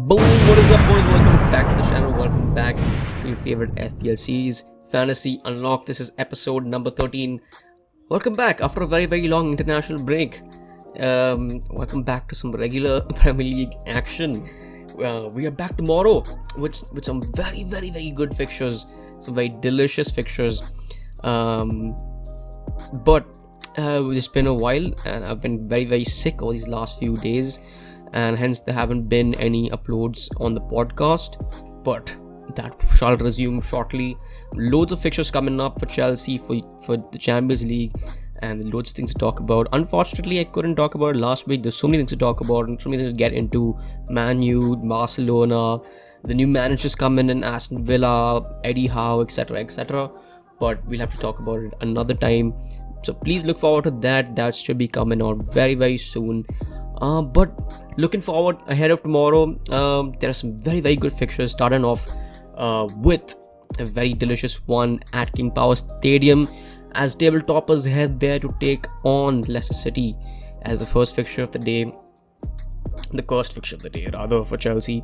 Boom! What is up, boys? Welcome back to the channel. Welcome back to your favorite FPL series, Fantasy Unlocked. This is episode number 13. Welcome back after a very long international break. Welcome back to some regular Premier League action. We are back tomorrow with some very good fixtures, some very delicious fixtures. But it's been a while, and I've been very sick over these last few days, and hence there haven't been any uploads on the podcast, but that shall resume shortly. Loads of fixtures coming up for Chelsea, for the Champions League, and loads of things to talk about. Unfortunately, I couldn't talk about it last week. There's so many things to talk about and so many things to get into. Man U, Barcelona, the new managers coming in, Aston Villa, Eddie Howe, etc. But we'll have to talk about it another time, so please look forward to that should be coming out very soon. But looking forward ahead of tomorrow, there are some very good fixtures, starting off with a very delicious one at King Power Stadium, as table toppers head there to take on Leicester City as the first fixture of the day, the cursed fixture of the day rather, for Chelsea.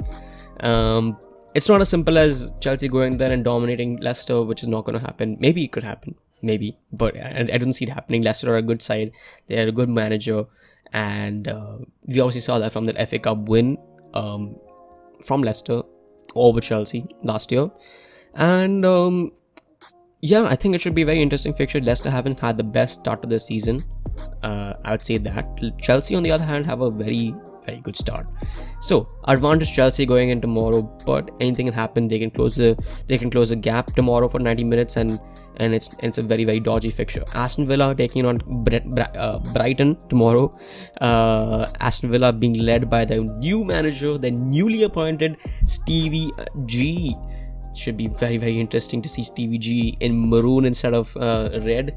It's not as simple as Chelsea going there and dominating Leicester, which is not going to happen. Maybe it could happen, but I don't see it happening. Leicester are a good side, they are a good manager, and we obviously saw that from the FA Cup win from Leicester over Chelsea last year. And I think it should be a very interesting fixture. Leicester haven't had the best start to the season, I would say that. Chelsea, on the other hand, have a very good start. So advantage Chelsea going in tomorrow, but anything can happen. They can close the gap tomorrow for 90 minutes, and it's a very dodgy fixture. Aston Villa taking on Brighton tomorrow. Aston Villa being led by the new manager, the newly appointed Stevie G. Should be very interesting to see Stevie G in maroon instead of red.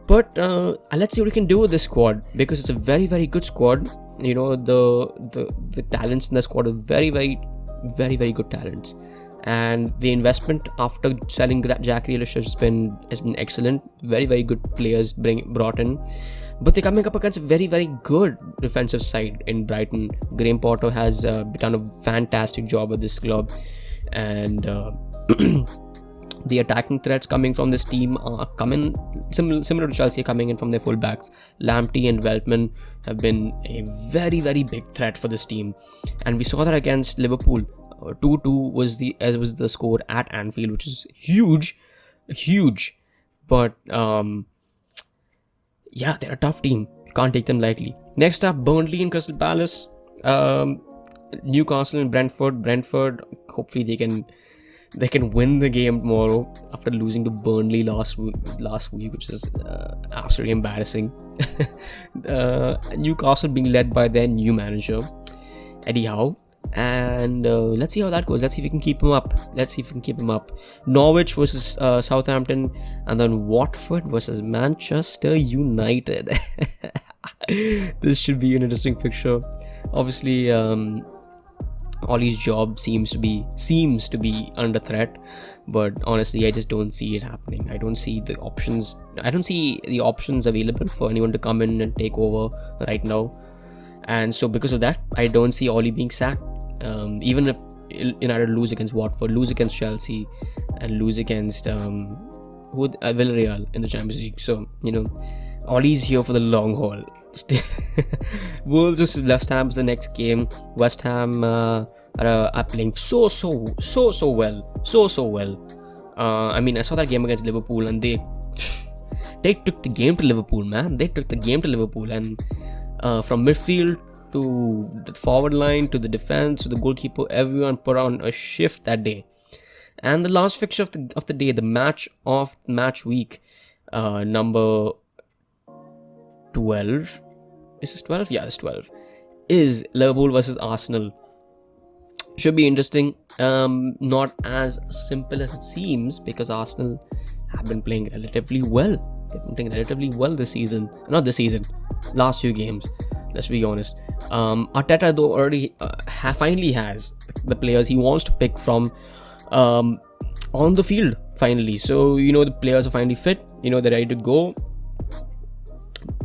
But let's see what we can do with this squad, because it's a very good squad. You know, the talents in the squad are very good talents, and the investment after selling Jack Grealish has been excellent. Very good players brought in, but they're coming up against a very good defensive side in Brighton. Graham Potter has done a fantastic job at this club, and the attacking threats coming from this team are coming similar to Chelsea, coming in from their fullbacks. Lamptey and Veltman have been a very big threat for this team, and we saw that against Liverpool. 2-2 was the score at Anfield, which is huge. But they're a tough team. You can't take them lightly. Next up, Burnley and Crystal Palace. Newcastle and Brentford. Hopefully they can win the game tomorrow after losing to Burnley last week, which is absolutely embarrassing. Newcastle being led by their new manager, Eddie Howe, and let's see how that goes. Let's see if we can keep him up. Norwich versus Southampton, and then Watford versus Manchester United. This should be an interesting fixture. Obviously, Ollie's job seems to be under threat, but honestly, I just don't see it happening. I don't see the options available for anyone to come in and take over right now, and so because of that, I don't see Ollie being sacked. Even if United lose against Watford, lose against Chelsea, and lose against Villarreal in the Champions League, so Ollie's here for the long haul. Wolves versus West Ham is the next game. West Ham are playing so well. I mean, I saw that game against Liverpool, and they took the game to Liverpool, man. They took the game to Liverpool, and from midfield to the forward line to the defense to the goalkeeper, everyone put on a shift that day. And the last fixture of the day, the match week, number 12. Is this 12? Yeah, it's 12. Is Liverpool versus Arsenal. Should be interesting. Not as simple as it seems, because Arsenal have been playing relatively well. They've been playing relatively well this season. Not this season. Last few games. Let's be honest. Arteta, though, already finally has the players he wants to pick from on the field. Finally. So, the players are finally fit. They're ready to go.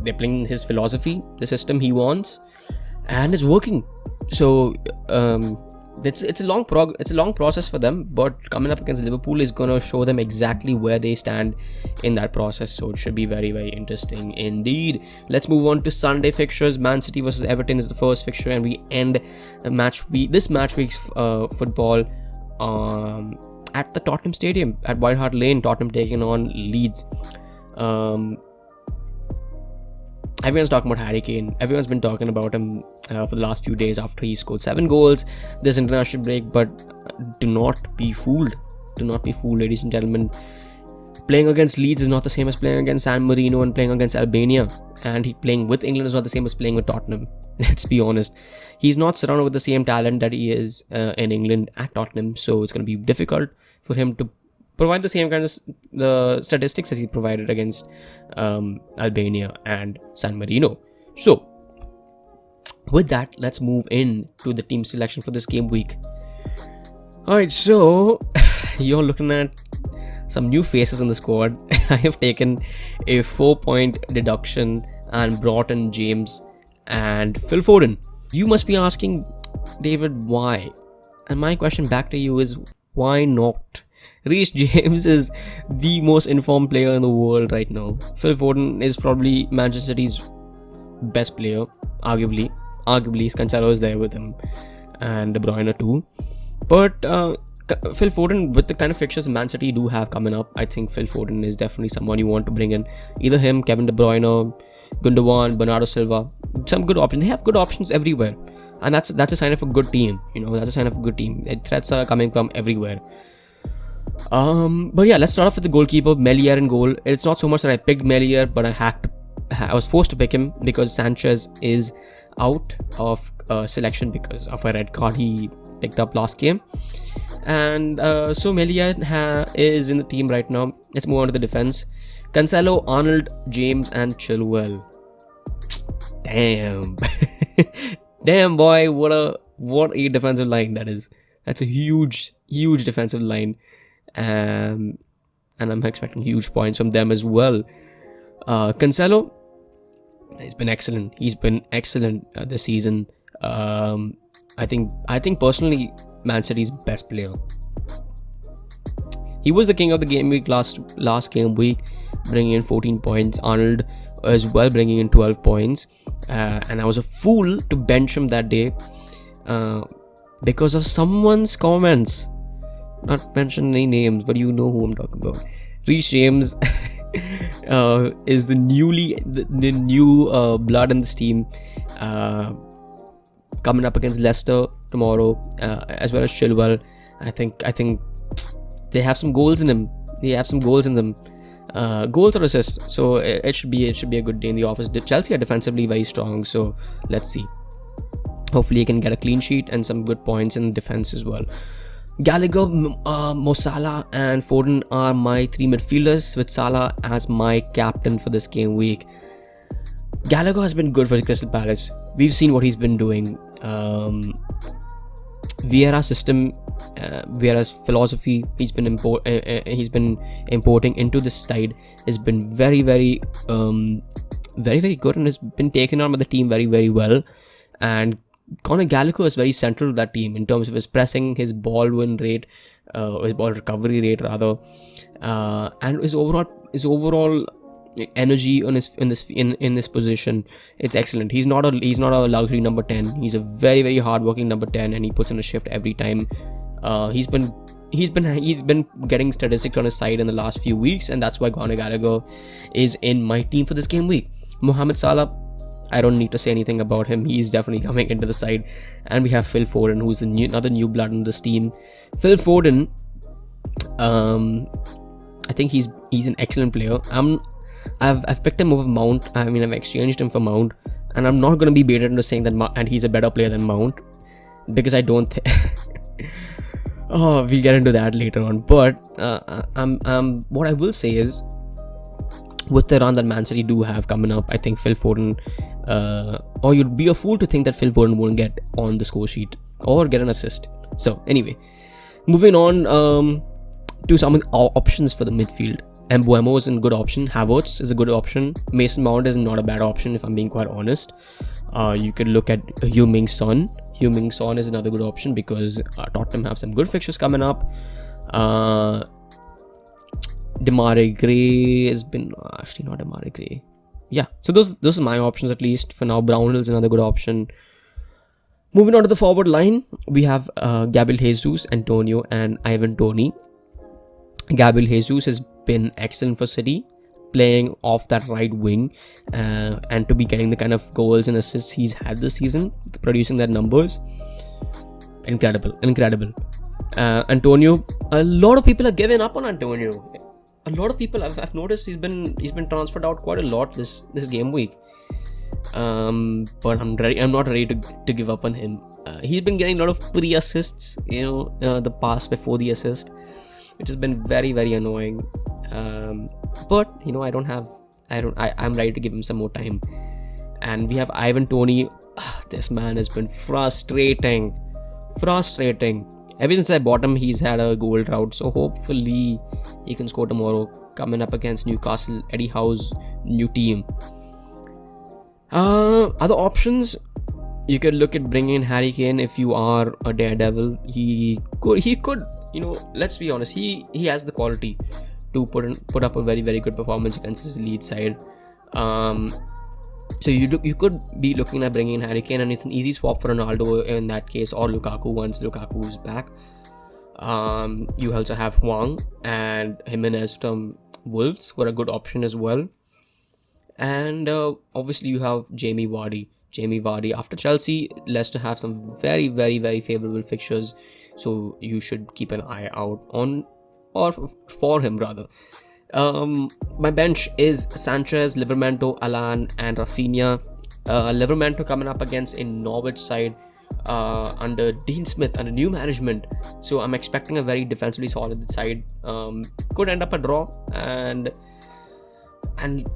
They're playing his philosophy, the system he wants, and it's working. So it's a long process for them, but coming up against Liverpool is gonna show them exactly where they stand in that process. So it should be very, very interesting indeed. Let's move on to Sunday fixtures. Man City versus Everton is the first fixture, and we end this match week's football at the Tottenham Stadium at White Hart Lane. Tottenham taking on Leeds. Everyone's talking about Harry Kane. Everyone's been talking about him for the last few days after he scored 7 goals this international break. But do not be fooled. Do not be fooled, ladies and gentlemen. Playing against Leeds is not the same as playing against San Marino and playing against Albania. And playing with England is not the same as playing with Tottenham. Let's be honest. He's not surrounded with the same talent that he is in England at Tottenham. So it's going to be difficult for him to provide the same kind of the statistics as he provided against Albania and San Marino. So with that, let's move in to the team selection for this game week. Alright, so you're looking at some new faces in the squad. I have taken a 4-point deduction and brought in James and Phil Forden. You must be asking, David, why? And my question back to you is, why not? Reece James is the most informed player in the world right now. Phil Forden is probably Manchester City's best player, arguably. Cancelo is there with him, and De Bruyne too. But Phil Forden, with the kind of fixtures Man City do have coming up, I think Phil Forden is definitely someone you want to bring in. Either him, Kevin De Bruyne, Gundogan, Bernardo Silva. Some good options. They have good options everywhere, and that's a sign of a good team. That's a sign of a good team. Threats are coming from everywhere. But yeah, let's start off with the goalkeeper, Melier in goal. It's not so much that I picked Melier, but I was forced to pick him because Sanchez is out of selection because of a red card he picked up last game. And so Melier is in the team right now. Let's move on to the defense. Cancelo, Arnold, James and Chilwell. Damn. Damn boy, what a defensive line that is. That's a huge defensive line. And I'm expecting huge points from them as well. Cancelo, he's been excellent. This season. I think personally, Man City's best player. He was the king of the game week last game week, bringing in 14 points. Arnold as well, bringing in 12 points. And I was a fool to bench him that day because of someone's comments. Not mention any names, but you know who I'm talking about. Reece James is the new blood in this team, coming up against Leicester tomorrow, as well as Chilwell. I think they have some goals in them. Goals or assists. So it should be a good day in the office. Chelsea are defensively very strong, so let's see. Hopefully he can get a clean sheet and some good points in defense as well. Gallagher, Mo Salah and Forden are my 3 midfielders, with Salah as my captain for this game week. Gallagher has been good for Crystal Palace. We've seen what he's been doing. Vieira's system, Vieira's philosophy, he's been importing into this side has been very, very good, and has been taken on by the team very, very well. And Conor Gallagher is very central to that team in terms of his pressing, his ball win rate, his ball recovery rate rather, and his overall energy in this position. It's excellent. He's not a luxury number 10. He's a very, very hardworking number 10, and he puts in a shift every time. He's been getting statistics on his side in the last few weeks, and that's why Conor Gallagher is in my team for this game week. Mohamed Salah, I don't need to say anything about him. He's definitely coming into the side. And we have Phil Forden, who's another new blood in this team. Phil Forden, I think he's an excellent player. I've picked him over Mount. I've exchanged him for Mount, and I'm not going to be baited into saying that and he's a better player than Mount, because I don't think we'll get into that later on. But what I will say is, with the run that Man City do have coming up, I think Phil Forden, or you'd be a fool to think that Phil Forden won't get on the score sheet or get an assist. So anyway, moving on to some options for the midfield. Mbeumo is a good option. Havertz is a good option. Mason Mount is not a bad option, if I'm being quite honest. You could look at Heung-min Son. Heung-min Son is another good option because Tottenham have some good fixtures coming up. Demarai Gray has been actually not Demarai Gray. Yeah, so those are my options at least for now. Brownhill is another good option. Moving on to the forward line, we have Gabriel Jesus, Antonio, and Ivan Toney. Gabriel Jesus has been excellent for City, playing off that right wing, and to be getting the kind of goals and assists he's had this season, producing their numbers, incredible. Antonio, a lot of people are giving up on Antonio. A lot of people I've noticed he's been transferred out quite a lot this game week. But I'm not ready to give up on him. He's been getting a lot of pre-assists, the pass before the assist, which has been very, very annoying. But I'm ready to give him some more time. And we have Ivan Toney. This man has been frustrating. Ever since I bought him, he's had a goal drought. So hopefully he can score tomorrow, coming up against Newcastle, Eddie Howe's new team. Other options, you could look at bringing in Harry Kane if you are a daredevil. He could, let's be honest, he has the quality to put up a very, very good performance against his lead side. So you could be looking at bringing in Harry Kane, and it's an easy swap for Ronaldo in that case, or Lukaku once Lukaku is back. You also have Hwang and Jimenez from Wolves, who are a good option as well. And obviously you have Jamie Vardy. After Chelsea, Leicester have some very, very, very favourable fixtures, so you should keep an eye out on, or for him rather. My bench is Sanchez, Livramento, Alan, and Rafinha. Livramento coming up against a Norwich side under Dean Smith, under new management, so I'm expecting a very defensively solid side. Could end up a draw, and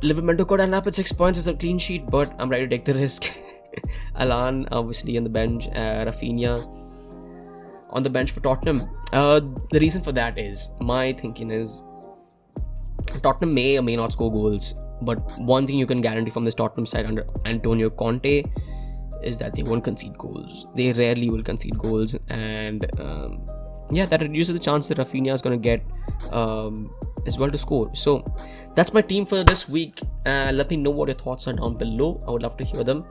Livramento could end up at 6 points as a clean sheet, but I'm ready to take the risk. Alan obviously on the bench, Rafinha on the bench for Tottenham. The reason for that is, my thinking is, Tottenham may or may not score goals, but one thing you can guarantee from this Tottenham side under Antonio Conte is that they won't concede goals. They rarely will concede goals, and that reduces the chance that Rafinha is going to get as well to score. So that's my team for this week. Let me know what your thoughts are down below. I would love to hear them.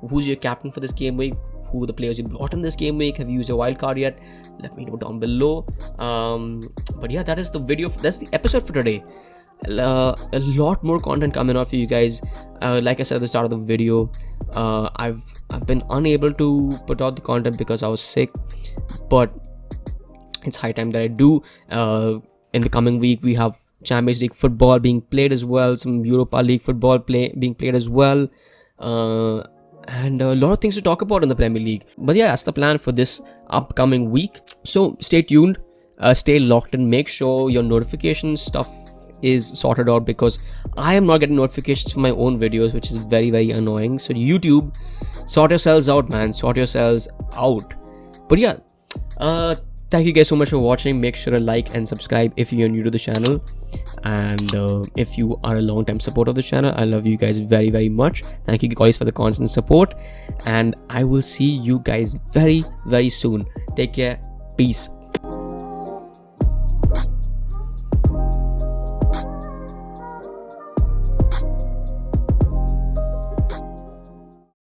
Who's your captain for this game week? Who are the players you brought in this game week? Have you used your wild card yet? Let me know down below. But yeah, that's the episode for today. A lot more content coming out for you guys. Like I said at the start of the video, I've been unable to put out the content because I was sick, but it's high time that I do. In the coming week, we have Champions League football being played as well, some Europa League football being played as well, and a lot of things to talk about in the Premier League. But yeah, that's the plan for this upcoming week. So stay tuned, stay locked in, make sure your notification stuff is sorted out, because I am not getting notifications for my own videos, which is very, very annoying. So YouTube, sort yourselves out, man. Sort yourselves out. But yeah, thank you guys so much for watching. Make sure to like and subscribe if you're new to the channel, and if you are a long time supporter of the channel, I love you guys very, very much. Thank you guys for the constant support, and I will see you guys very, very soon. Take care. Peace.